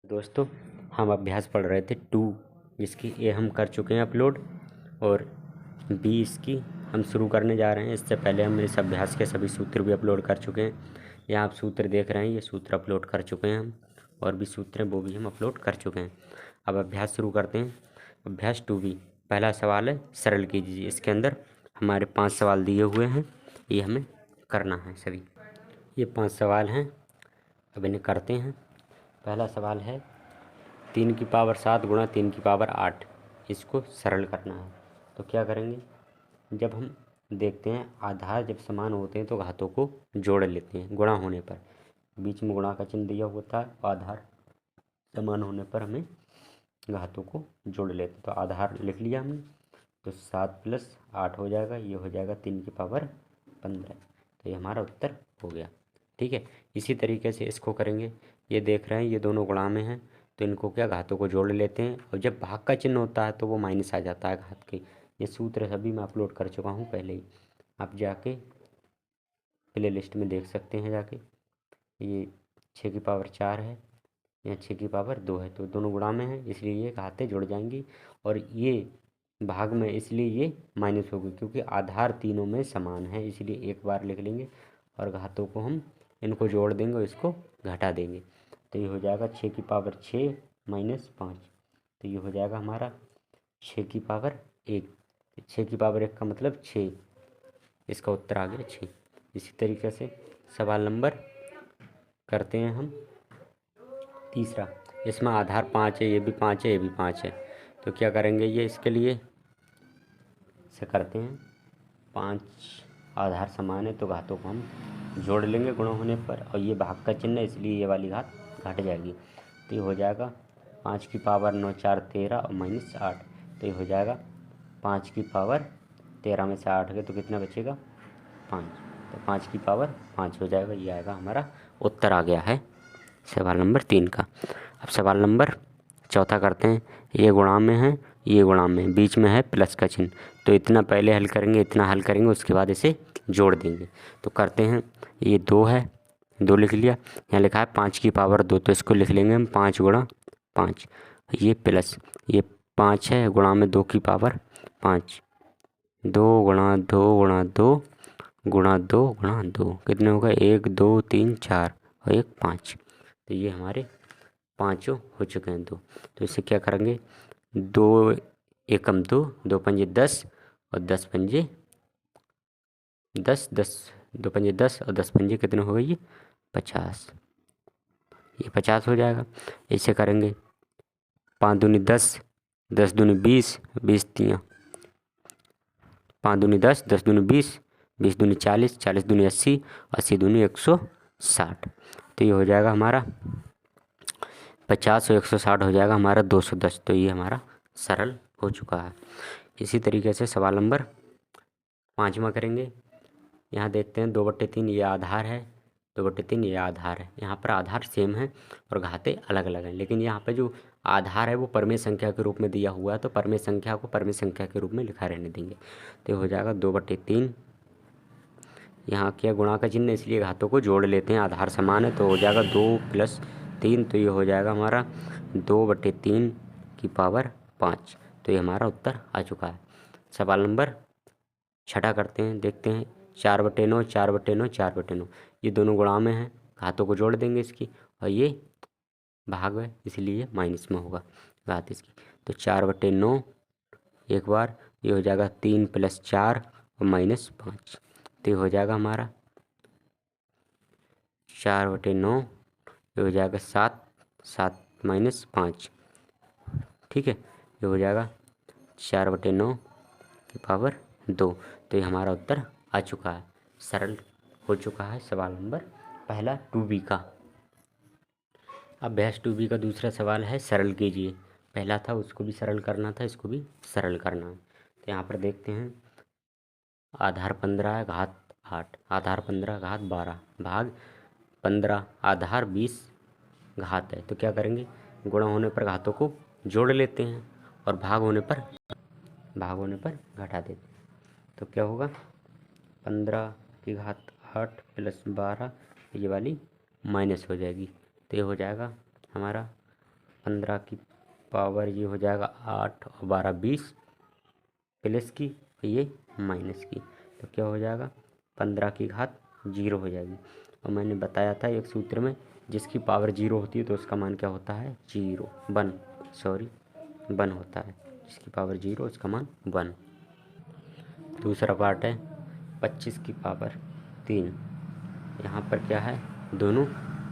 दोस्तों, हम अभ्यास पढ़ रहे थे 2 जिसकी ए हम कर चुके हैं अपलोड, और बी इसकी हम शुरू करने जा रहे हैं। इससे पहले हम इस अभ्यास के सभी सूत्र भी अपलोड कर चुके हैं। यहाँ आप सूत्र देख रहे हैं, ये सूत्र अपलोड कर चुके हैं हम, और भी सूत्र हैं वो भी हम अपलोड कर चुके हैं। अब अभ्यास शुरू करते हैं। अभ्यास 2B पहला सवाल है सरल कीजिए। इसके अंदर हमारे 5 सवाल दिए हुए हैं, ये हमें करना है सभी। ये 5 सवाल हैं, अब इन्हें करते हैं। पहला सवाल है 3 की पावर 7 गुणा 3 की पावर 8, इसको सरल करना है। तो क्या करेंगे, जब हम देखते हैं आधार जब समान होते हैं तो घातों को जोड़ लेते हैं। गुणा होने पर बीच में गुणा का चिन्ह दिया होता है, आधार समान होने पर हमें घातों को जोड़ लेते हैं। तो आधार लिख लिया हमने, तो 7 + 8 हो जाएगा, ये हो जाएगा 3 की पावर 15। तो ये हमारा उत्तर हो गया। ठीक है, इसी तरीके से इसको करेंगे। ये देख रहे हैं ये दोनों गुणा में हैं, तो इनको क्या घातों को जोड़ लेते हैं, और जब भाग का चिन्ह होता है तो वो माइनस आ जाता है घात के। ये सूत्र सभी मैं अपलोड कर चुका हूँ पहले ही, आप जाके प्ले लिस्ट में देख सकते हैं जाके। ये 6 की पावर 4 है, यहाँ 6 की पावर 2 है, तो दोनों गुणा में है इसलिए ये घातें जुड़ जाएंगी, और ये भाग में इसलिए ये माइनस होगी, क्योंकि आधार तीनों में समान है इसलिए एक बार लिख लेंगे, और घातों को हम इनको जोड़ देंगे और इसको घटा देंगे। तो ये हो जाएगा 6 की पावर 6 -5, तो ये हो जाएगा हमारा 6 की पावर 1। 6 की पावर 1 का मतलब 6, इसका उत्तर आ गया 6। इसी तरीके से सवाल नंबर करते हैं हम तीसरा। इसमें आधार 5 है, ये भी 5 है, ये भी 5 है, तो क्या करेंगे, ये इसके लिए से करते हैं। 5 आधार समान है तो घातों को हम जोड़ लेंगे गुणा होने पर, और ये भाग का चिन्ह है इसलिए ये वाली घात घट जाएगी। तो ये हो जाएगा 5 की पावर 9 4 13 और -8, तो ये हो जाएगा 5 की पावर 13 में से 8 गए तो कितना बचेगा 5, तो 5 की पावर 5 हो जाएगा। ये आएगा हमारा उत्तर आ गया है सवाल नंबर 3 का। अब सवाल नंबर चौथा करते हैं। ये गुणा में है, ये गुणा में, बीच में है प्लस का चिन्ह, तो इतना पहले हल करेंगे, इतना हल करेंगे, उसके बाद इसे जोड़ देंगे। तो करते हैं, ये 2 है, 2 लिख लिया। यहाँ लिखा है 5 की पावर 2, तो इसको लिख लेंगे हम 5 गुणा 5। ये प्लस ये 5 है, गुणा में 2 की पावर 5, 2 गुणा 2 गुणा 2 गुणा 2 गुणा 2, कितने होगा 1 2 3 4 और 1 5। तो ये हमारे पाँचों हो चुके हैं 2। तो इसे क्या करेंगे, 2 एकम 2, 2 पंजे 10 और 10 पंजे 10, 10 2 पंजे 10 और 10 पंजे कितने हो गए, ये 50। ये 50 हो जाएगा। इसे करेंगे 5 दूनी 10, 10 दूनी 20, 20 तियाँ 5 दूनी 10, 10 दूनी 20, 20 दूनी 40, 40 दूनी 80, 80 दूनी 160। तो ये हो जाएगा हमारा 50 और 160 हो जाएगा हमारा 210। तो ये हमारा सरल हो चुका है। इसी तरीके से सवाल नंबर 5वां करेंगे। यहाँ देखते हैं 2/3 ये आधार है, 2/3 ये आधार है। यहाँ पर आधार सेम है और घाते अलग अलग हैं, लेकिन यहाँ पर जो आधार है वो परमेय संख्या के रूप में दिया हुआ है, तो परमेय संख्या को परमेय संख्या के रूप में लिखा रहने देंगे। तो ये हो जाएगा 2/3, यहाँ क्या गुणा का चिन्ह इसलिए घातों को जोड़ लेते हैं, आधार समान है तो हो जाएगा 2 + 3, तो ये हो जाएगा हमारा 2/3 की पावर 5। तो ये हमारा उत्तर आ चुका है। सवाल नंबर 6 करते हैं, देखते हैं 4/9 4/9 4/9, ये दोनों गुणा में हैं, घातों को जोड़ देंगे इसकी, और ये भाग है इसलिए माइनस में होगा घात इसकी। तो 4/9 एक बार, ये हो जाएगा 3 + 4 और -5, तो ये हो जाएगा हमारा 4/9, ये हो जाएगा 7, 7 -5। ठीक है, ये हो जाएगा 4/9 की पावर 2। तो ये हमारा उत्तर आ चुका है, सरल हो चुका है सवाल नंबर पहला 2B का। अभ्यास 2B का दूसरा सवाल है सरल कीजिए। पहला था उसको भी सरल करना था, इसको भी सरल करना है। तो यहाँ पर देखते हैं आधार 15 है, घात 8, आधार 15 घात 12 भाग 15 आधार 20 घात है। तो क्या करेंगे, गुणा होने पर घातों को जोड़ लेते हैं और भाग होने पर घटा देते हैं। तो क्या होगा, 15 की घात 8 + 12, ये वाली माइनस हो जाएगी, तो ये हो जाएगा हमारा 15 की पावर ये हो जाएगा 8 और 12 20 प्लस की और ये माइनस की, तो क्या हो जाएगा 15 की घात 0 हो जाएगी। और मैंने बताया था एक सूत्र में, जिसकी पावर 0 होती है तो उसका मान क्या होता है 0 1 होता है। जिसकी पावर 0 उसका मान 1। दूसरा पार्ट है 25 की पावर 3। यहाँ पर क्या है, दोनों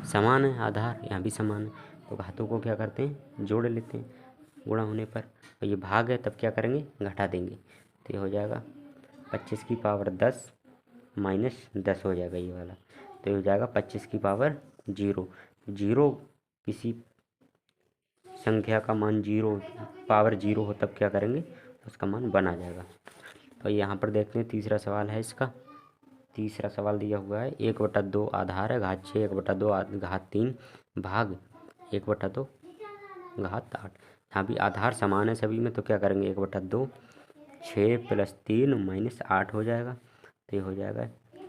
समान है, आधार यहाँ भी समान है, तो घातों को क्या करते हैं जोड़ लेते हैं। गुणा होने पर, और ये भाग है तब क्या करेंगे घटा देंगे, तो ये हो जाएगा 25 की पावर 10 माइनस 10 हो जाएगा ये वाला, तो ये हो जाएगा 25 की पावर 0। जीरो किसी संख्या का मान 0 पावर 0 हो तब क्या करेंगे उसका मान 1 आ जाएगा। तो यहाँ पर देखते हैं तीसरा सवाल है इसका। तीसरा सवाल दिया हुआ है 1/2 आधार है घात 6 1/2 घात 3 भाग 1/2 घात 8। यहाँ भी आधार समान है सभी में, तो क्या करेंगे 1/2 6 + 3 - 8 हो जाएगा, तो ये हो जाएगा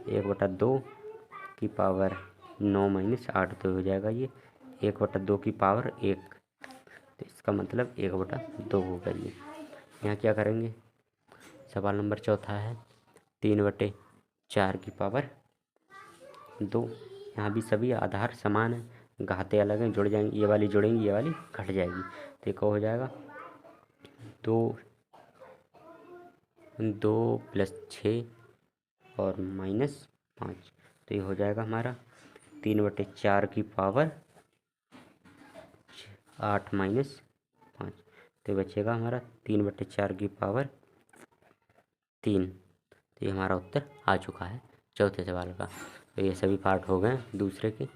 1/2 की पावर 9 - 8, तो हो जाएगा ये 1/2 की पावर 1, तो इसका मतलब 1/2 होगा ये। यहाँ क्या करेंगे, सवाल नंबर चौथा है 3/4 की पावर 2। यहाँ भी सभी आधार समान है, घाते अलग हैं, जुड़ जाएंगे, ये वाली जुड़ेंगी ये वाली घट जाएगी, तो एक हो जाएगा 2 + 6 और -5, तो ये हो जाएगा हमारा 3/4 की पावर 8 - 5, तो बचेगा हमारा 3/4 की पावर 3। तो ये हमारा उत्तर आ चुका है चौथे सवाल का। तो ये सभी पार्ट हो गए दूसरे के।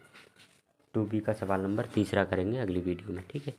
2B का सवाल नंबर तीसरा करेंगे अगली वीडियो में, ठीक है।